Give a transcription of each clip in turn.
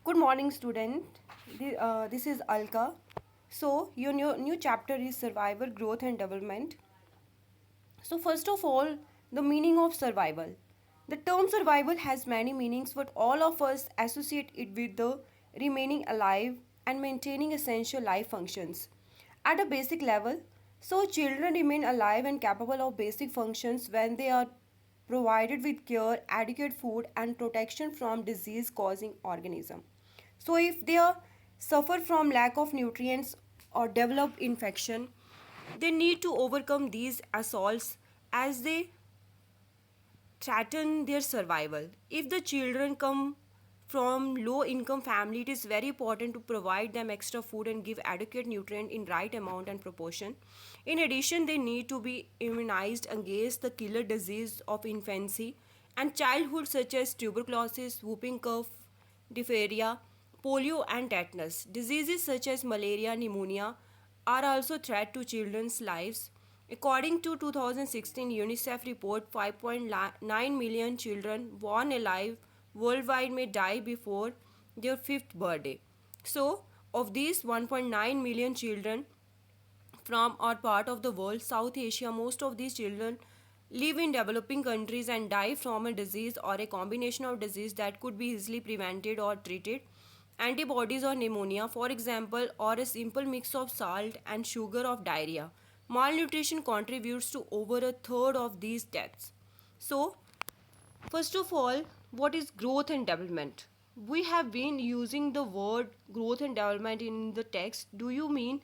Good morning, student. This is Alka. So, your new chapter is survival, growth, and development. So, first of all, the meaning of survival. The term survival has many meanings, but all of us associate it with the remaining alive and maintaining essential life functions. At a basic level, so children remain alive and capable of basic functions when they are provided with care, adequate food, and protection from disease causing organism. So if they are suffer from lack of nutrients or develop infection, they need to overcome these assaults as they threaten their survival. If the children come from low income family, it is very important to provide them extra food and give adequate nutrient in right amount and proportion. In addition, they need to be immunized against the killer disease of infancy and childhood such as tuberculosis, whooping cough, diphtheria, polio and tetanus. Diseases such as malaria, pneumonia are also threat to children's lives. According to 2016 UNICEF report, 5.9 million children born alive worldwide may die before their fifth birthday. So, of these 1.9 million children from our part of the world, South Asia, most of these children live in developing countries and die from a disease or a combination of disease that could be easily prevented or treated. Antibodies or pneumonia, for example, or a simple mix of salt and sugar of diarrhea. Malnutrition contributes to over a third of these deaths. So, first of all, what is growth and development? We have been using the word growth and development in the text. Do you mean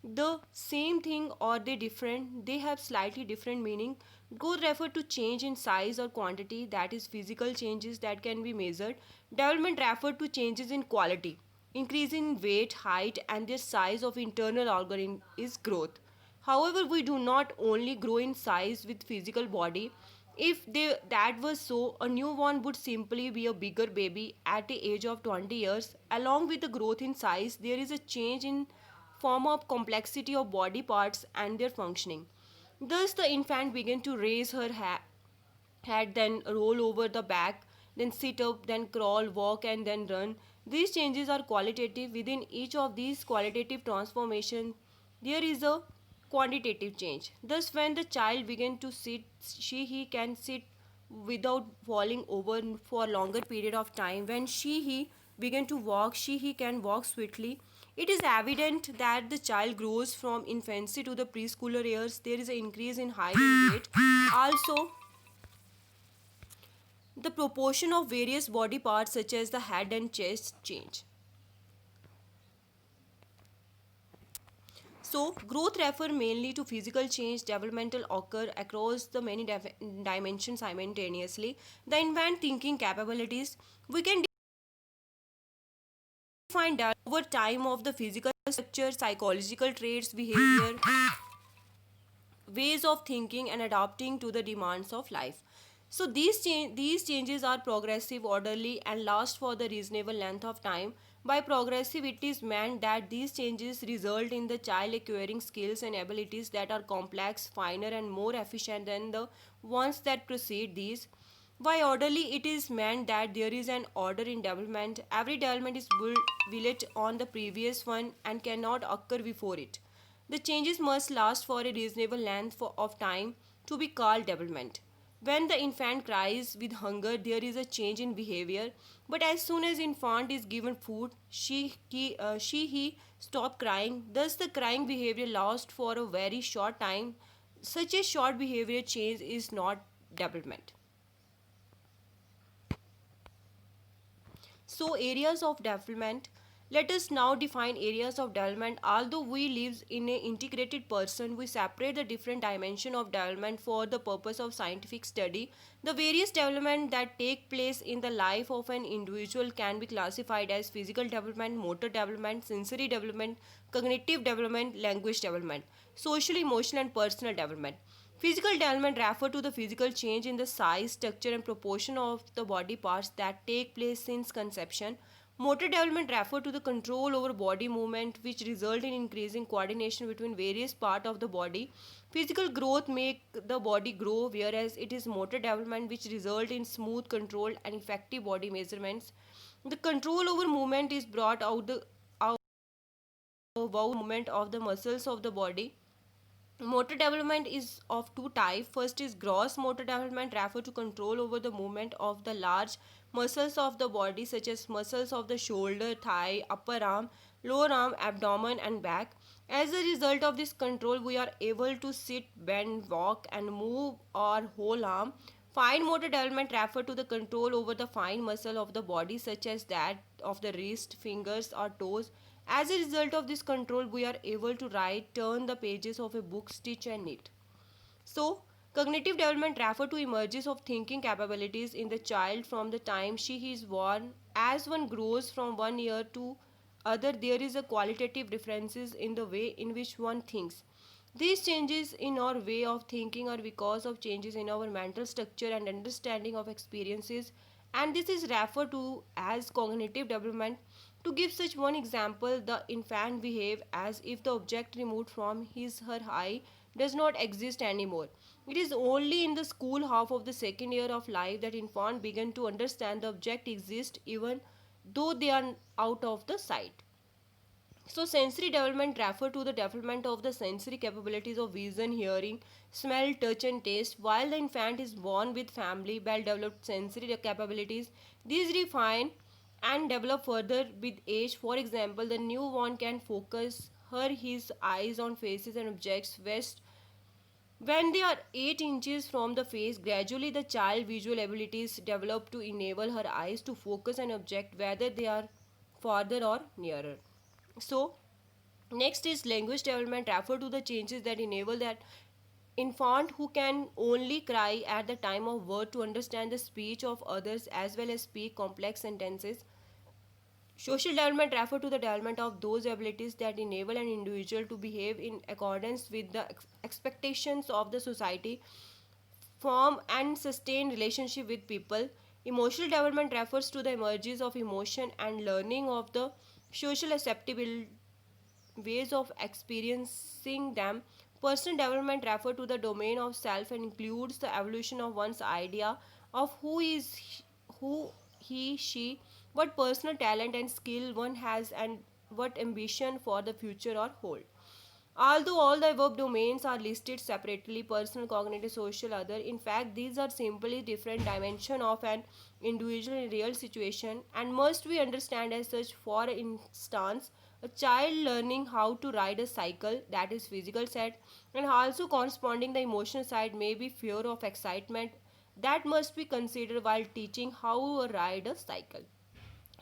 the same thing or they different? They have slightly different meaning. Growth refer to change in size or quantity, that is physical changes that can be measured. Development refer to changes in quality. Increase in weight, height and the size of internal organ is growth. However, we do not only grow in size with physical body. If that was so, a newborn would simply be a bigger baby at the age of 20 years. Along with the growth in size, there is a change in form of complexity of body parts and their functioning. Thus, the infant began to raise her head, then roll over the back, then sit up, then crawl, walk, and then run. These changes are qualitative. Within each of these qualitative transformations, there is a quantitative change. Thus, when the child begins to sit, he can sit without falling over for a longer period of time. When he begin to walk, he can walk swiftly. It is evident that the child grows from infancy to the preschooler years. There is an increase in height and weight. Also, the proportion of various body parts such as the head and chest change. So, growth refer mainly to physical change. Developmental occur across the many dimensions simultaneously. The infant thinking capabilities, we can define that over time of the physical structure, psychological traits, behavior, ways of thinking and adapting to the demands of life. So these changes are progressive, orderly and last for the reasonable length of time. By progressive, it is meant that these changes result in the child acquiring skills and abilities that are complex, finer and more efficient than the ones that precede these. By orderly, it is meant that there is an order in development. Every development is built on the previous one and cannot occur before it. The changes must last for a reasonable length of time to be called development. When the infant cries with hunger, there is a change in behavior. But as soon as infant is given food, he stop crying. Thus, the crying behavior lasts for a very short time. Such a short behavior change is not development. So, areas of development. Let us now define areas of development. Although we live in an integrated person, we separate the different dimension of development for the purpose of scientific study. The various development that take place in the life of an individual can be classified as physical development, motor development, sensory development, cognitive development, language development, social, emotional, and personal development. Physical development refer to the physical change in the size, structure, and proportion of the body parts that take place since conception. Motor development refer to the control over body movement which result in increasing coordination between various parts of the body. Physical growth make the body grow, whereas it is motor development which result in smooth control and effective body measurements. The control over movement is brought out the about movement of the muscles of the body. Motor development is of two types. First is gross motor development, refer to control over the movement of the large muscles of the body, such as muscles of the shoulder, thigh, upper arm, lower arm, abdomen, and back. As a result of this control, we are able to sit, bend, walk, and move our whole arm. Fine motor development refer to the control over the fine muscle of the body, such as that of the wrist, fingers, or toes. As a result of this control, we are able to write, turn the pages of a book, stitch, and knit. So, cognitive development refer to emerges of thinking capabilities in the child from the time she is born. As one grows from one year to other, there is a qualitative differences in the way in which one thinks. These changes in our way of thinking are because of changes in our mental structure and understanding of experiences, and this is referred to as cognitive development. To give such one example, the infant behave as if the object removed from his her eye does not exist anymore. It is only in the school half of the second year of life that infant begin to understand the object exists even though they are out of the sight. So, sensory development refer to the development of the sensory capabilities of vision, hearing, smell, touch, and taste. While the infant is born with family well-developed sensory capabilities, these refine and develop further with age. For example, the newborn can focus his eyes on faces and objects west when they are 8 inches from the face. Gradually the child visual abilities develop to enable her eyes to focus an object whether they are farther or nearer. So, next is language development refer to the changes that enable that infant who can only cry at the time of birth to understand the speech of others as well as speak complex sentences. Social development refer to the development of those abilities that enable an individual to behave in accordance with the expectations of the society, form and sustain relationship with people. Emotional development refers to the emergence of emotion and learning of the social acceptable ways of experiencing them. Personal development refers to the domain of self and includes the evolution of one's idea of who he she, what personal talent and skill one has, and what ambition for the future or hold. Although all the above domains are listed separately, personal, cognitive, social, other, in fact, these are simply different dimensions of an individual in real situation and must be understood as such. For instance, a child learning how to ride a cycle, that is physical side, and also corresponding the emotional side may be fear of excitement that must be considered while teaching how to ride a cycle.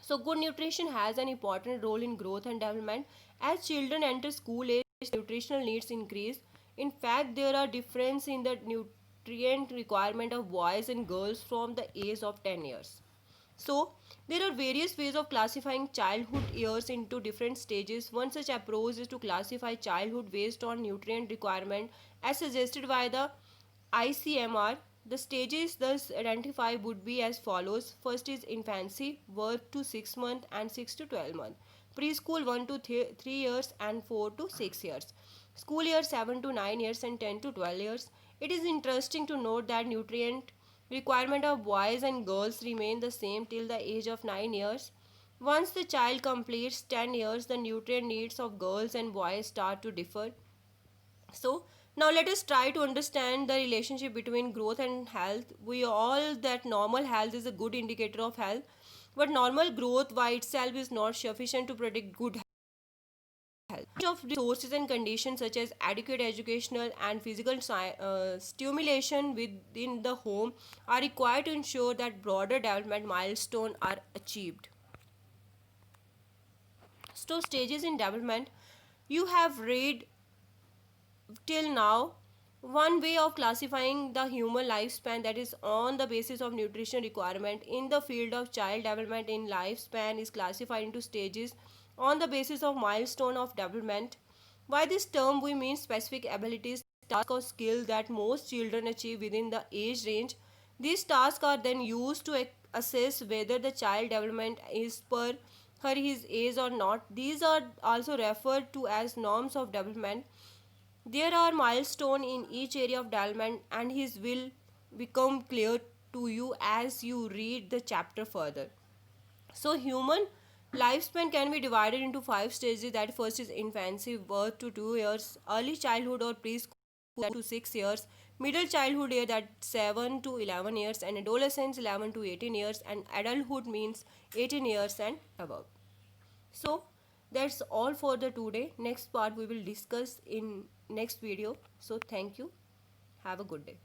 So, good nutrition has an important role in growth and development. As children enter school age, nutritional needs increase. In fact, there are differences in the nutrient requirement of boys and girls from the age of 10 years. So, there are various ways of classifying childhood years into different stages. One such approach is to classify childhood based on nutrient requirement as suggested by the ICMR. The stages thus identified would be as follows. First is infancy, birth to 6 months and 6 to 12 months. Preschool 1 to 3 years and 4 to 6 years. School year 7 to 9 years and 10 to 12 years. It is interesting to note that nutrient requirement of boys and girls remain the same till the age of 9 years. Once the child completes 10 years, the nutrient needs of girls and boys start to differ. So, now let us try to understand the relationship between growth and health. We all that normal health is a good indicator of health, but normal growth by itself is not sufficient to predict good health. Of resources and conditions such as adequate educational and physical stimulation within the home are required to ensure that broader development milestones are achieved. So, stages in development you have read till now. One way of classifying the human lifespan, that is on the basis of nutrition requirement in the field of child development in lifespan, is classified into stages on the basis of milestone of development. By this term we mean specific abilities, tasks or skills that most children achieve within the age range. These tasks are then used to assess whether the child development is per her his age or not. These are also referred to as norms of development. There are milestones in each area of development, and his will become clear to you as you read the chapter further. So human lifespan can be divided into 5 stages. That first is infancy, birth to 2 years, early childhood or preschool to 6 years, middle childhood year, that 7 to 11 years, and adolescence 11 to 18 years, and adulthood means 18 years and above. So that's all for the today. Next part we will discuss in next video. So thank you. Have a good day.